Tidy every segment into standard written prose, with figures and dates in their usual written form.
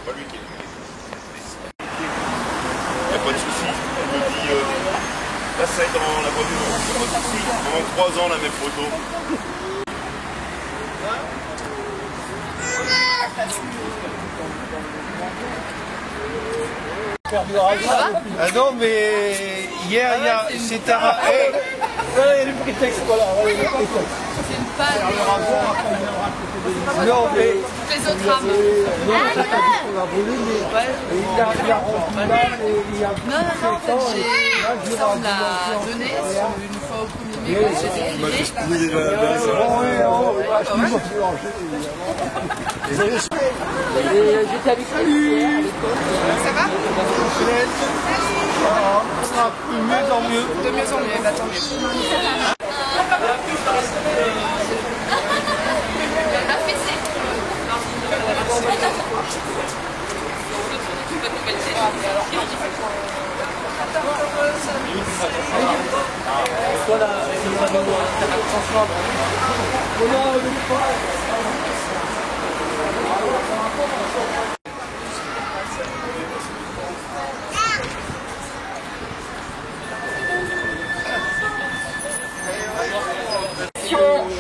pas lui qui est. Il n'y a pas de souci. On me dit, là ça est dans la voiture, il n'y a pas de souci. Pendant 3 ans, la même photo. Ah non, mais hier, c'est un... Il y a du prétexte, voilà. C'est une panne. Non, mais... Toutes les autres rames. Non, en fait, ça on l'a donné une fois au 1er mai, j'ai défilé. J'étais avec lui. Ça va? De mieux en mieux. De mieux en mieux, bah tant mieux.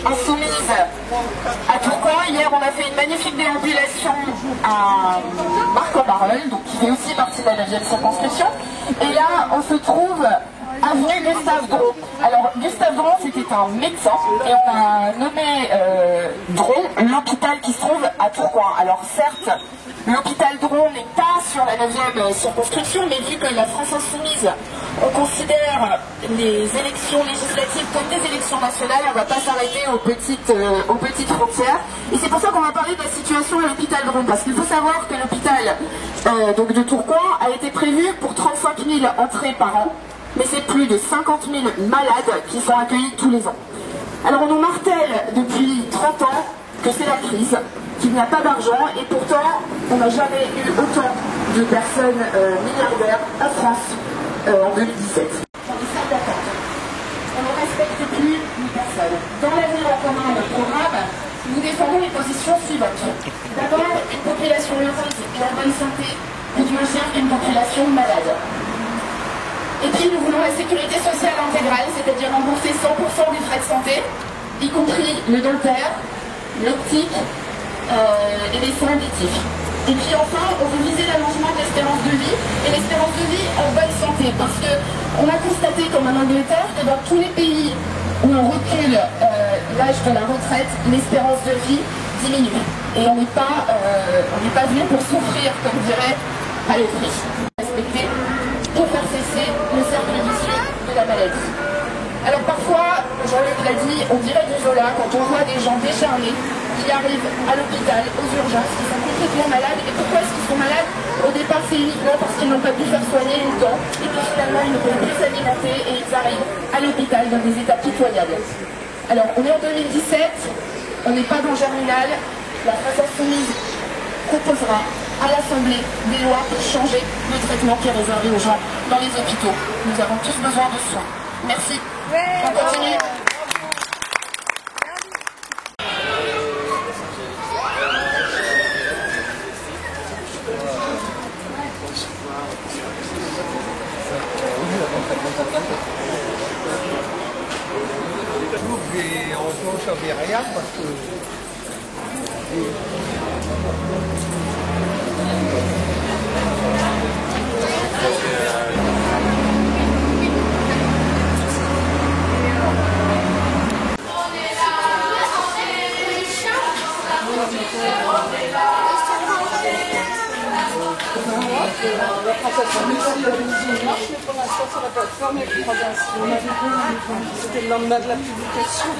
Insoumise à Tourcoing. Hier, on a fait une magnifique déambulation à Marc-en-Barœul, donc qui fait aussi partie de la 9e circonscription. Et là, on se trouve avenue Gustave Dron. Alors, Gustave Dron, c'était un médecin, et on a nommé Dron l'hôpital qui se trouve à Tourcoing. Alors, certes, l'hôpital Dron n'est pas sur la 9e circonscription, mais vu que la France Insoumise, on considère les élections législatives comme des élections nationales, on ne va pas s'arrêter aux petites frontières. Et c'est pour ça qu'on va parler de la situation à l'hôpital Dron, parce qu'il faut savoir que l'hôpital donc de Tourcoing a été prévu pour 35 000 entrées par an, mais c'est plus de 50 000 malades qui sont accueillis tous les ans. Alors on nous martèle depuis 30 ans que c'est la crise, qu'il n'y a pas d'argent, et pourtant on n'a jamais eu autant de personnes milliardaires en France en 2017. Dans les salles d'attente, on ne respecte plus une personne. Dans l'avenir en commun, notre programme, nous défendons les positions suivantes. D'abord, une population heureuse et en bonne santé coûte moins cher qu'une population malade. Et puis nous voulons la sécurité sociale intégrale, c'est-à-dire rembourser 100% des frais de santé, y compris le dentaire, l'optique et les soins auditifs. Et puis enfin, on veut viser l'allongement de l'espérance de vie, et l'espérance de vie en bonne santé, parce qu'on a constaté, comme en Angleterre, que dans tous les pays où on recule l'âge de la retraite, l'espérance de vie diminue. Et on n'est pas venu pour souffrir, comme dirait Valérie. Respecter pour faire cesser le cercle vicieux de la maladie. Alors parfois, Jean-Luc l'a dit, on dirait du Zola quand on voit des gens décharnés qui arrivent à l'hôpital, aux urgences, qui sont complètement malades. Et pourquoi est-ce qu'ils sont malades? Au départ, c'est uniquement parce qu'ils n'ont pas pu faire soigner une dent, et puis finalement, ils ne peuvent plus s'alimenter, et ils arrivent à l'hôpital dans des états pitoyables. Alors, on est en 2017, on n'est pas dans Germinal, la France Insoumise proposera à l'Assemblée des lois pour changer le traitement qui est réservé aux gens dans les hôpitaux. Nous avons tous besoin de soins. Merci. On continue. Et heureusement, je savais rien parce que... La passation du temps de la musique marche, mais pour l'instant sur la plateforme, il y a 3 instants. C'était le lendemain de la publication.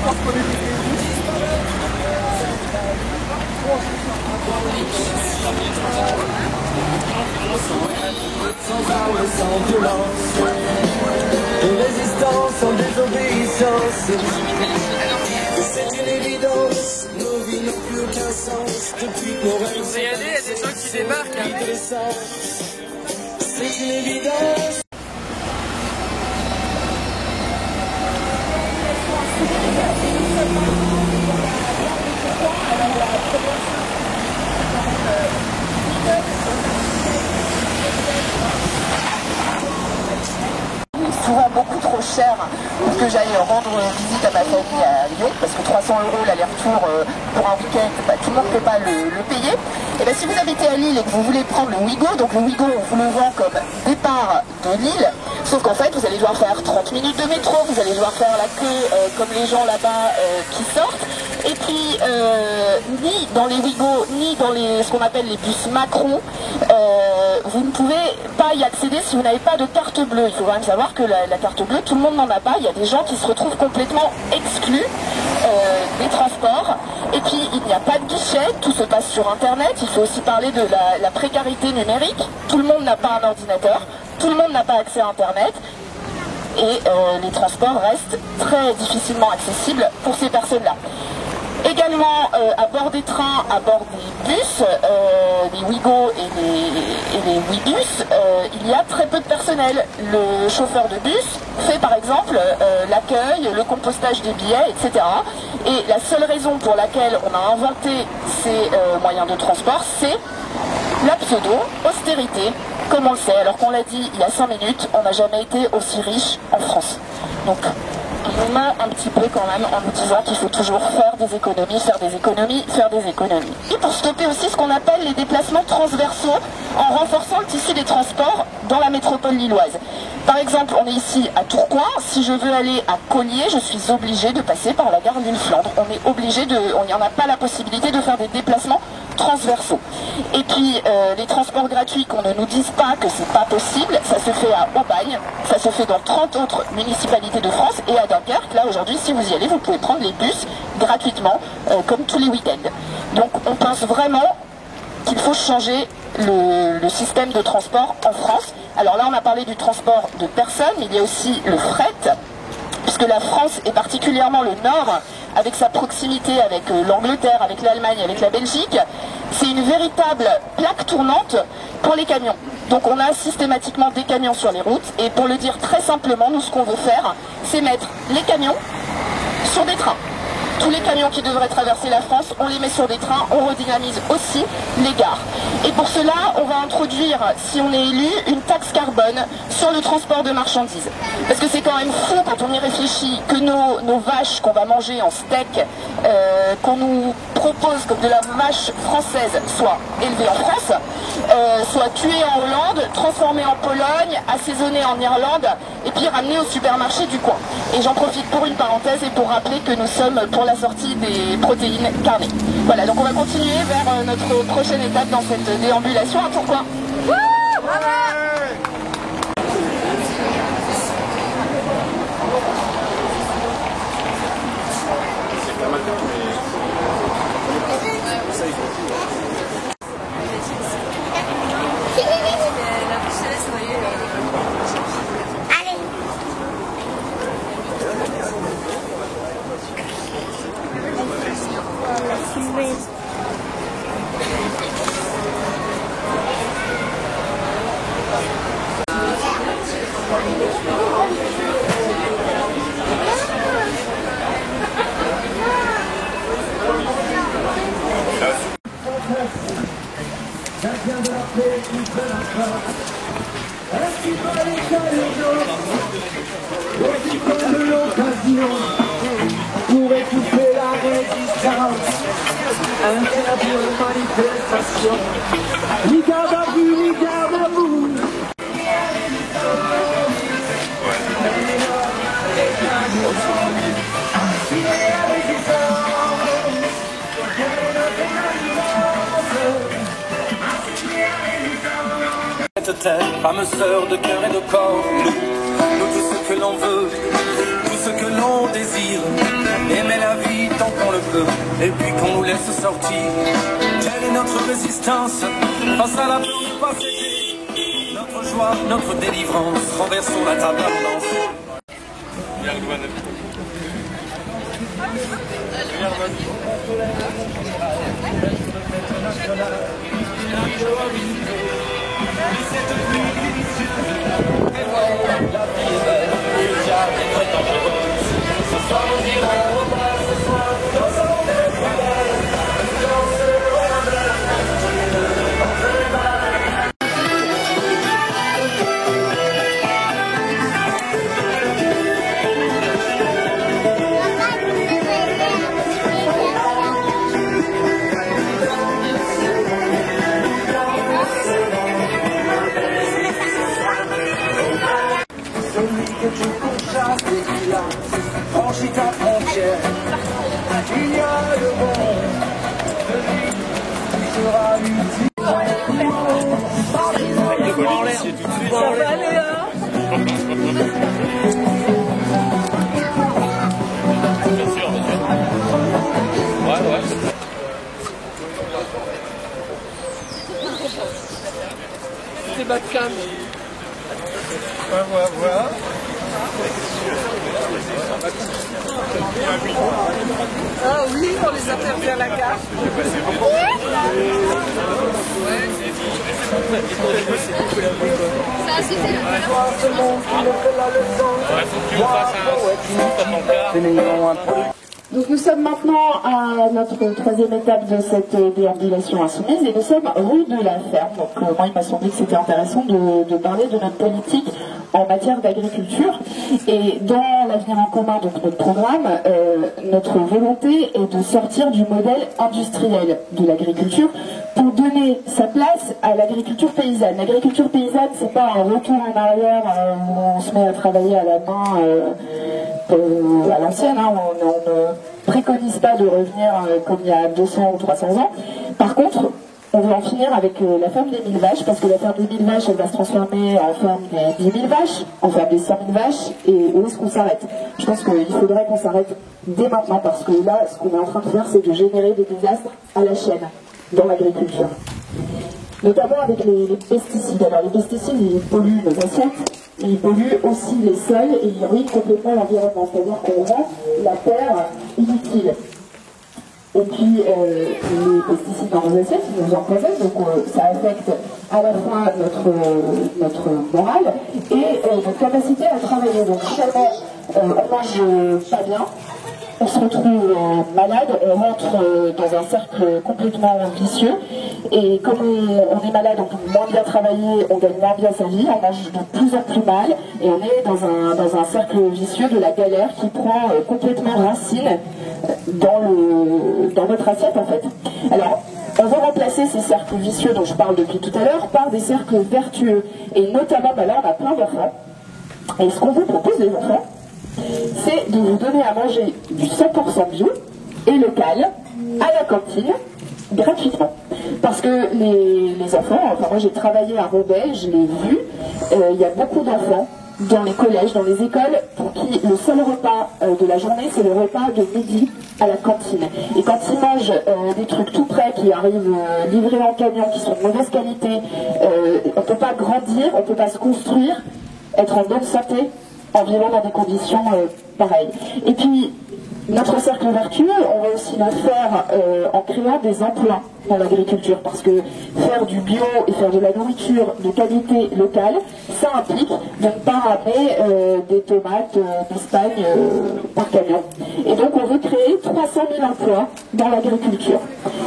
pense qu'on est des sans armes, sans violence, une résistance sans désobéissance. C'est une évidence, nos vies n'ont plus aucun sens depuis que nos rêves sont y aller, il y a des gens qui débarquent. C'est une évidence. Souvent beaucoup trop cher pour que j'aille rendre visite à ma famille à Lyon, parce que 300 € l'aller-retour pour un week-end, bah, tout le monde ne peut pas le payer. Et bien si vous habitez à Lille et que vous voulez prendre le Ouigo, donc le Ouigo on vous le vend comme départ de Lille, sauf qu'en fait vous allez devoir faire 30 minutes de métro, vous allez devoir faire la queue comme les gens là-bas qui sortent. Et puis, ni dans les Ouigo, ni dans ce qu'on appelle les bus Macron, vous ne pouvez pas y accéder si vous n'avez pas de carte bleue. Il faut quand même savoir que la carte bleue, tout le monde n'en a pas. Il y a des gens qui se retrouvent complètement exclus des transports. Et puis, il n'y a pas de guichet, tout se passe sur Internet. Il faut aussi parler de la précarité numérique. Tout le monde n'a pas un ordinateur, tout le monde n'a pas accès à Internet. Et les transports restent très difficilement accessibles pour ces personnes-là. Également, à bord des trains, à bord des bus, les Ouigo et les Ouibus, il y a très peu de personnel. Le chauffeur de bus fait par exemple l'accueil, le compostage des billets, etc. Et la seule raison pour laquelle on a inventé ces moyens de transport, c'est la pseudo-austérité, comme on le sait. Alors qu'on l'a dit il y a 5 minutes, on n'a jamais été aussi riche en France. Donc, on nous ment un petit peu quand même en nous disant qu'il faut toujours faire des économies, faire des économies, faire des économies. Et pour stopper aussi ce qu'on appelle les déplacements transversaux en renforçant le tissu des transports dans la métropole lilloise. Par exemple, on est ici à Tourcoing. Si je veux aller à Collier, je suis obligé de passer par la gare Lille-Flandre. On est obligé on n'y en a pas la possibilité de faire des déplacements transversaux. Et puis les transports gratuits, qu'on ne nous dise pas que c'est pas possible, ça se fait à Aubagne, ça se fait dans 30 autres municipalités de France et à Dunkerque. Là aujourd'hui, si vous y allez, vous pouvez prendre les bus gratuitement, comme tous les week-ends. Donc on pense vraiment qu'il faut changer le système de transport en France. Alors là, on a parlé du transport de personnes, mais il y a aussi le fret, puisque la France et particulièrement le Nord, avec sa proximité avec l'Angleterre, avec l'Allemagne, avec la Belgique, c'est une véritable plaque tournante pour les camions. Donc on a systématiquement des camions sur les routes, et pour le dire très simplement, nous ce qu'on veut faire, c'est mettre les camions sur des trains. Tous les camions qui devraient traverser la France, on les met sur des trains, on redynamise aussi les gares. Et pour cela, on va introduire, si on est élu, une taxe carbone sur le transport de marchandises. Parce que c'est quand même fou quand on y réfléchit que nos vaches qu'on va manger en steak, qu'on nous propose comme de la vache française, soient élevées en France, soient tuées en Hollande, transformées en Pologne, assaisonnées en Irlande, et puis ramenées au supermarché du coin. Et j'en profite pour une parenthèse et pour rappeler que nous sommes pour la sortie des protéines carnées. Voilà, donc on va continuer vers notre prochaine étape dans cette déambulation à Tourcoing. Pour étouffer la résistance, interdire les manifestations, ni garde à vue, ni garde à vous. Cette terre, femme sœur de cœur et de corps, nous tout ce que l'on veut, tout ce que l'on désire, aimer peu, et puis qu'on nous laisse sortir. Telle est notre résistance, face à la peur de pas céder. Notre joie, notre délivrance, renversons la table à danser. Celui que tu pourchasses et qui a franchi ta frontière. Il y a le monde, celui qui sera utile. Ça va aller, hein? C'est bas de cam. Voilà. Ah oui, on les a fait à la carte. Ça, c'était Donc nous sommes maintenant à notre troisième étape de cette déambulation insoumise et nous sommes rue de la Ferme. Donc moi il m'a semblé que c'était intéressant de parler de notre politique en matière d'agriculture. Et dans l'avenir en commun, donc notre programme, notre volonté est de sortir du modèle industriel de l'agriculture pour donner sa place à l'agriculture paysanne. L'agriculture paysanne, c'est pas un retour en arrière où on se met à travailler à la main à l'ancienne, hein, on ne préconise pas de revenir comme il y a 200 ou 300 ans. Par contre, on veut en finir avec la ferme des 1000 vaches, parce que la ferme des 1000 vaches, elle va se transformer en ferme des 10 000 vaches, en ferme des 100 000 vaches, et où est-ce qu'on s'arrête? Je pense qu'il faudrait qu'on s'arrête dès maintenant, parce que là, ce qu'on est en train de faire, c'est de générer des désastres à la chaîne, dans l'agriculture. Notamment avec les pesticides. Alors les pesticides, ils polluent nos assiettes, mais ils polluent aussi les sols et ils ruinent complètement l'environnement. C'est-à-dire qu'on rend la terre inutile. Et puis les pesticides dans nos assiettes, ils nous empoisonnent, donc ça affecte à la fois notre morale et notre capacité à travailler. Donc finalement, on mange pas bien. On se retrouve malade, on rentre dans un cercle complètement vicieux et comme on est malade, on peut moins bien travailler, on gagne moins bien sa vie, on mange de plus en plus mal et on est dans un cercle vicieux de la galère qui prend complètement racine dans notre assiette en fait. Alors, on va remplacer ces cercles vicieux dont je parle depuis tout à l'heure par des cercles vertueux et notamment, là on a plein d'enfants et ce qu'on vous propose les enfants, c'est de vous donner à manger du 100% bio et local à la cantine gratuitement. Parce que les enfants, enfin moi j'ai travaillé à Roubaix, je l'ai vu, il y a beaucoup d'enfants dans les collèges, dans les écoles, pour qui le seul repas de la journée, c'est le repas de midi à la cantine. Et quand ils mangent des trucs tout prêts qui arrivent livrés en camion, qui sont de mauvaise qualité, on ne peut pas grandir, on ne peut pas se construire, être en bonne santé, en vivant dans des conditions pareilles. Et puis, notre cercle vertueux, on va aussi le faire en créant des emplois dans l'agriculture, parce que faire du bio et faire de la nourriture de qualité locale, ça implique de ne pas ramener des tomates d'Espagne par camion. Et donc on veut créer 300 000 emplois dans l'agriculture.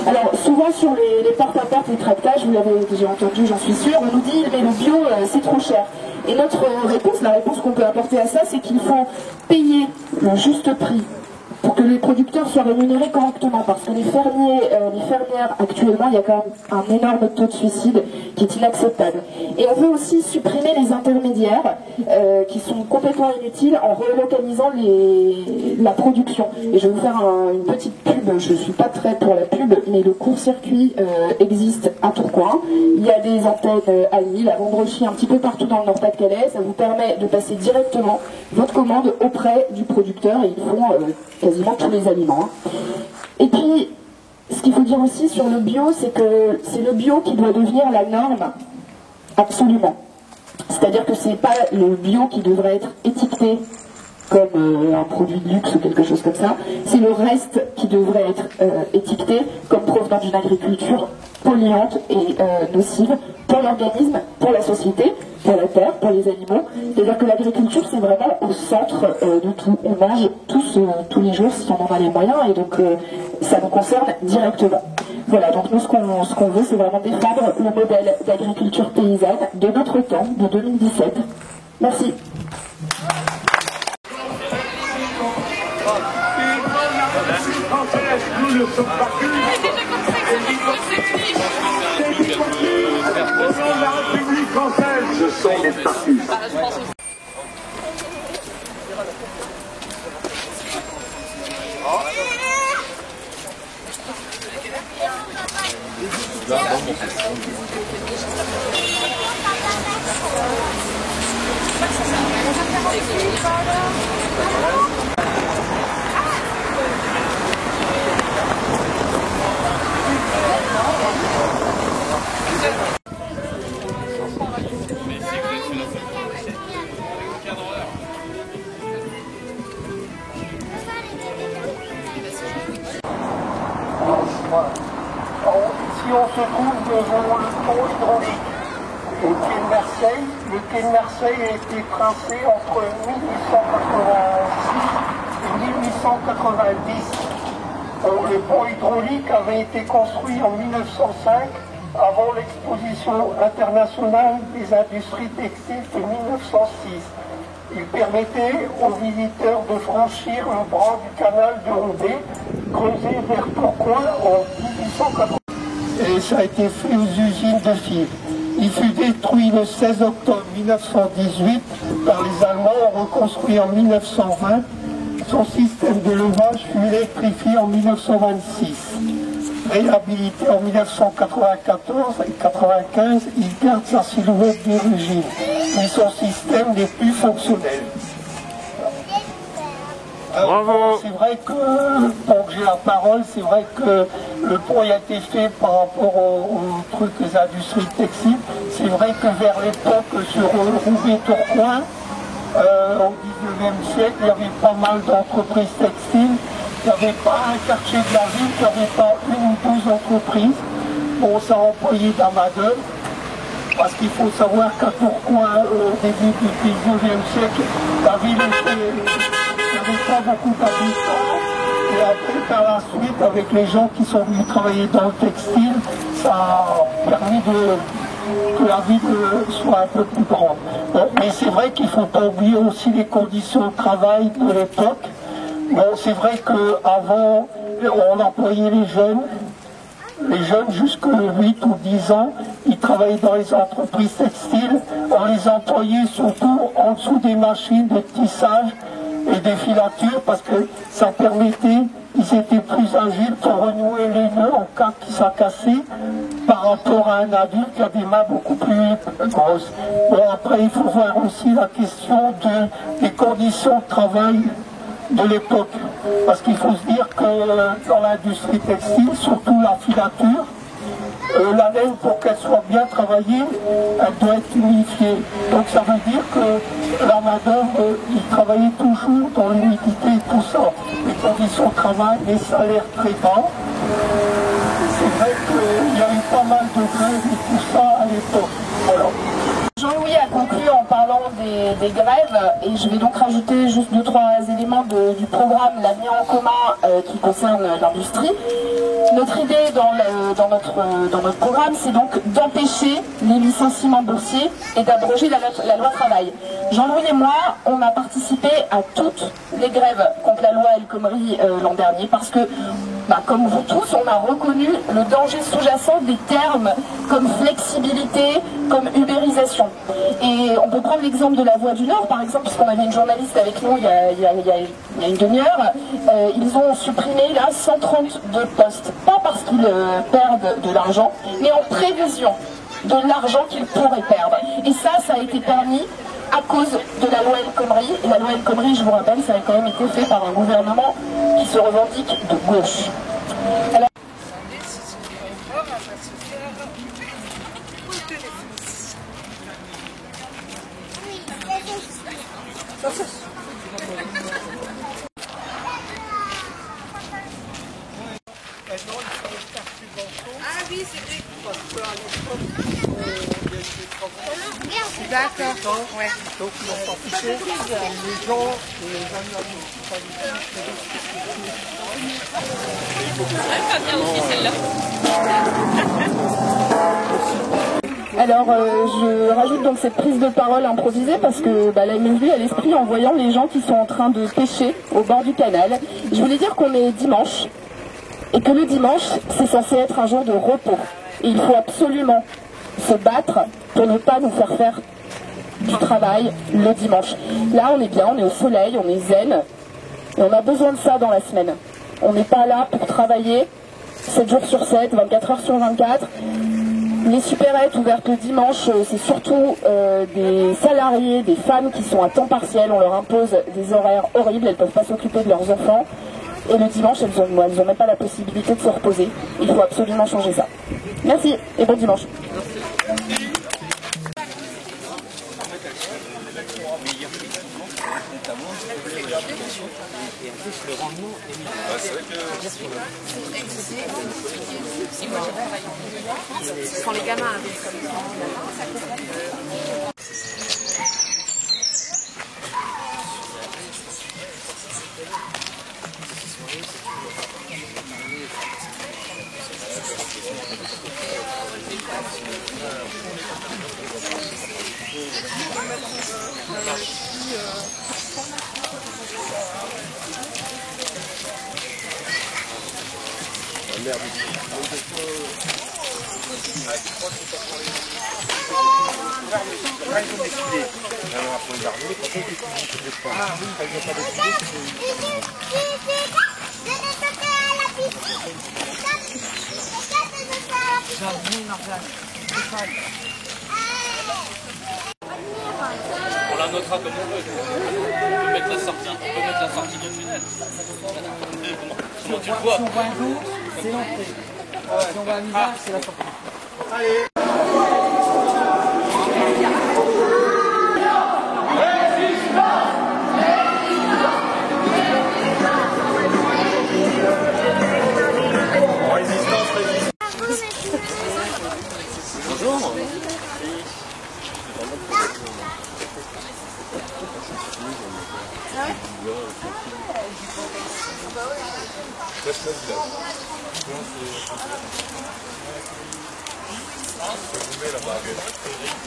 Alors souvent sur les porte-à-porte et tractages, vous l'avez déjà entendu, j'en suis sûre, on nous dit mais le bio c'est trop cher. Et notre réponse, la réponse qu'on peut apporter à ça, c'est qu'il faut payer le juste prix pour que les producteurs soient rémunérés correctement, parce que les fermiers, les fermières, actuellement, il y a quand même un énorme taux de suicide qui est inacceptable. Et on veut aussi supprimer les intermédiaires qui sont complètement inutiles en relocalisant la production. Et je vais vous faire une petite pub, je ne suis pas très pour la pub, mais le court-circuit existe à Tourcoing. Il y a des antennes à Lille, à Vendrochy, un petit peu partout dans le Nord-Pas-de-Calais. Ça vous permet de passer directement votre commande auprès du producteur et ils font quasiment tous les aliments. Et puis, ce qu'il faut dire aussi sur le bio, c'est que c'est le bio qui doit devenir la norme, absolument. C'est-à-dire que c'est pas le bio qui devrait être étiqueté comme un produit de luxe ou quelque chose comme ça, c'est le reste qui devrait être étiqueté comme provenant d'une agriculture polluante et nocive pour l'organisme, pour la société, pour la terre, pour les animaux. C'est-à-dire que l'agriculture, c'est vraiment au centre de tout. On mange tous les jours si on en a les moyens, et donc ça nous concerne directement. Voilà, donc nous, ce qu'on veut, c'est vraiment défendre le modèle d'agriculture paysanne de notre temps, de 2017. Merci. Nous ne sommes pas plus. Au nom de la République française, ce sont des statuts. Ici on se trouve devant le pont hydraulique au quai de Marseille. Le quai de Marseille a été tracé entre 1886 et 1890. Le pont hydraulique avait été construit en 1905 avant l'exposition internationale des industries textiles de 1906. Il permettait aux visiteurs de franchir le bras du canal de Roubaix, creusé vers Tourcoing en 1880. Et ça a été fait aux usines de fibres. Il fut détruit le 16 octobre 1918 par les Allemands, reconstruit en 1920. Son système de levage fut électrifié en 1926. Réhabilité en 1994 et 1995, il garde sa silhouette d'origine, mais son système n'est plus fonctionnel. Bravo. C'est vrai que, donc j'ai la parole, c'est vrai que le pont a été fait par rapport aux trucs des industries textiles. C'est vrai que vers l'époque, sur Roubaix-Tourcoing, au 19e siècle, il y avait pas mal d'entreprises textiles. Il n'y avait pas un quartier de la ville, il n'y avait pas une ou deux entreprises. Bon, ça employait de la main-d'œuvre. Parce qu'il faut savoir qu'à Tourcoing, au début du 19e siècle, la ville n'avait pas beaucoup d'habitants. Et après, par la suite, avec les gens qui sont venus travailler dans le textile, ça a permis que la ville soit un peu plus grande. Mais c'est vrai qu'il ne faut pas oublier aussi les conditions de travail de l'époque. Bon, c'est vrai qu'avant, on employait les jeunes jusqu'à 8 ou 10 ans, ils travaillaient dans les entreprises textiles. On les employait surtout en dessous des machines de tissage et des filatures parce que ça permettait, ils étaient plus agiles pour renouer les nœuds en cas que ça cassait par rapport à un adulte qui a des mains beaucoup plus grosses. Bon, après, il faut voir aussi la question des conditions de travail de l'époque. Parce qu'il faut se dire que dans l'industrie textile, surtout la filature, la laine, pour qu'elle soit bien travaillée, elle doit être humidifiée. Donc ça veut dire que la main-d'œuvre, ils travaillaient toujours dans l'humidité et tout ça. Les conditions de travail, les salaires très bas. C'est vrai qu'il y a eu pas mal de grèves et tout ça à l'époque. Voilà. Jean-Louis a conclu en parlant des grèves et je vais donc rajouter juste 2-3 éléments du programme L'avenir en commun qui concerne l'industrie. Notre idée dans notre programme, c'est donc d'empêcher les licenciements boursiers et d'abroger la loi travail. Jean-Louis et moi, on a participé à toutes les grèves contre la loi El Khomri l'an dernier parce que, comme vous tous, on a reconnu le danger sous-jacent des termes comme flexibilité, comme ubérisation. Et on peut prendre l'exemple de la Voix du Nord, par exemple, puisqu'on avait une journaliste avec nous il y a une demi-heure. Ils ont supprimé là 132 postes. Pas parce qu'ils perdent de l'argent, mais en prévision de l'argent qu'ils pourraient perdre. Et ça a été permis à cause de la loi El Khomri. Et la loi El Khomri, je vous rappelle, ça a quand même été fait par un gouvernement qui se revendique de gauche. Alors, ah oui, c'est vrai. D'accord. Ouais. Donc ils ont sorti les gens et les Pas bien aussi celle-là. Alors, je rajoute donc cette prise de parole improvisée parce que là, il m'est venu à l'esprit en voyant les gens qui sont en train de pêcher au bord du canal. Je voulais dire qu'on est dimanche et que le dimanche, c'est censé être un jour de repos. Et il faut absolument se battre pour ne pas nous faire du travail le dimanche. Là, on est bien, on est au soleil, on est zen et on a besoin de ça dans la semaine. On n'est pas là pour travailler 7 jours sur 7, 24 heures sur 24. Les supérettes ouvertes le dimanche, c'est surtout des salariés, des femmes qui sont à temps partiel. On leur impose des horaires horribles, elles ne peuvent pas s'occuper de leurs enfants. Et le dimanche, elles n'ont même pas la possibilité de se reposer. Il faut absolument changer ça. Merci et bon dimanche. Quand les gamins avaient comme ça. On la notera comme on veut. On peut mettre la sortie du tunnel. Comment tu le vois? Si on voit un jour, c'est l'entrée. Si on voit un visage, c'est la sortie. Allez.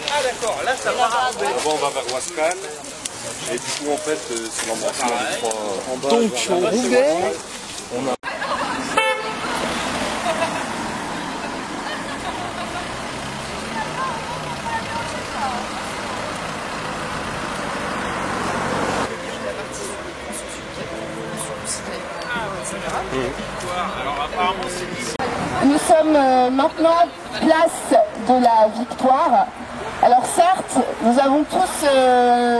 Ah d'accord, là ça va. D'abord on va vers Wascan et du coup en fait c'est l'embrassement des trois en bas. Donc au Roubaix, on a... Nous sommes maintenant place de la Victoire. Alors certes, nous avons tous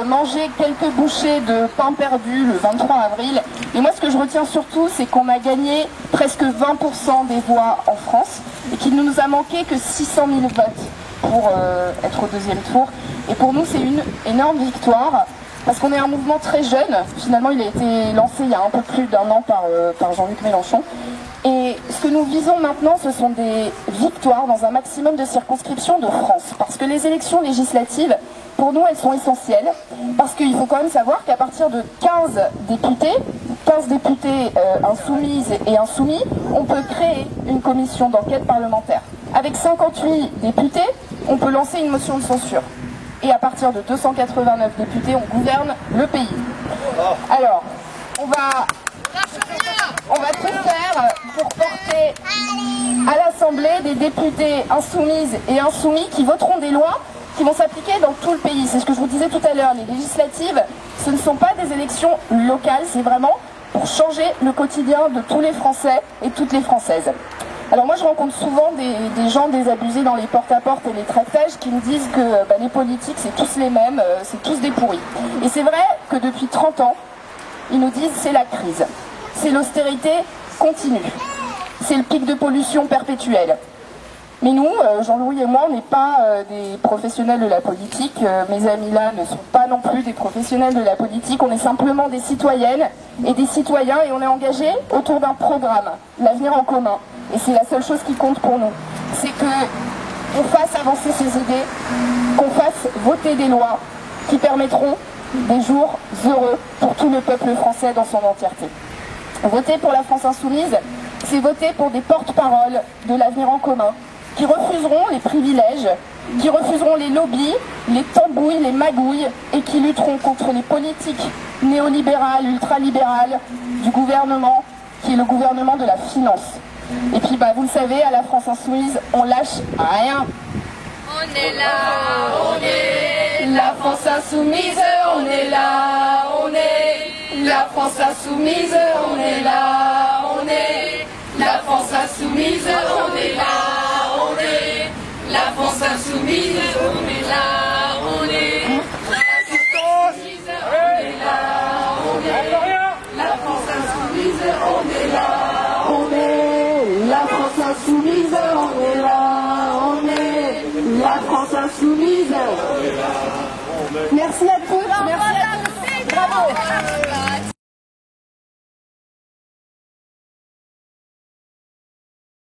mangé quelques bouchées de pain perdu le 23 avril. Et moi ce que je retiens surtout, c'est qu'on a gagné presque 20% des voix en France et qu'il ne nous a manqué que 600 000 votes pour être au deuxième tour. Et pour nous c'est une énorme victoire. Parce qu'on est un mouvement très jeune, finalement il a été lancé il y a un peu plus d'un an par Jean-Luc Mélenchon. Et ce que nous visons maintenant, ce sont des victoires dans un maximum de circonscriptions de France. Parce que les élections législatives, pour nous, elles sont essentielles. Parce qu'il faut quand même savoir qu'à partir de 15 députés insoumises et insoumis, on peut créer une commission d'enquête parlementaire. Avec 58 députés, on peut lancer une motion de censure. Et à partir de 289 députés, on gouverne le pays. Alors, on va tout faire pour porter à l'Assemblée des députés insoumises et insoumis qui voteront des lois qui vont s'appliquer dans tout le pays. C'est ce que je vous disais tout à l'heure, les législatives, ce ne sont pas des élections locales, c'est vraiment pour changer le quotidien de tous les Français et toutes les Françaises. Alors moi je rencontre souvent des gens désabusés dans les porte-à-porte et les tractages qui me disent que les politiques c'est tous les mêmes, c'est tous des pourris. Et c'est vrai que depuis 30 ans, ils nous disent c'est la crise, c'est l'austérité continue, c'est le pic de pollution perpétuel. Mais nous, Jean-Louis et moi, on n'est pas des professionnels de la politique, mes amis là ne sont pas non plus des professionnels de la politique, on est simplement des citoyennes et des citoyens et on est engagés autour d'un programme, l'avenir en commun. Et c'est la seule chose qui compte pour nous, c'est qu'on fasse avancer ces idées, qu'on fasse voter des lois qui permettront des jours heureux pour tout le peuple français dans son entièreté. Voter pour la France insoumise, c'est voter pour des porte-paroles de l'avenir en commun, qui refuseront les privilèges, qui refuseront les lobbies, les tambouilles, les magouilles, et qui lutteront contre les politiques néolibérales, ultralibérales du gouvernement, qui est le gouvernement de la finance. Et puis vous le savez, à la France insoumise, on lâche rien. On est là, on est la France insoumise, on est là, on est la France insoumise, on est là, on est la France insoumise, on est là, on est la France insoumise, on est là, on est la France insoumise, on est là, on est la France insoumise, on est là, on est la France insoumise. Merci à tous, merci à tous, bravo.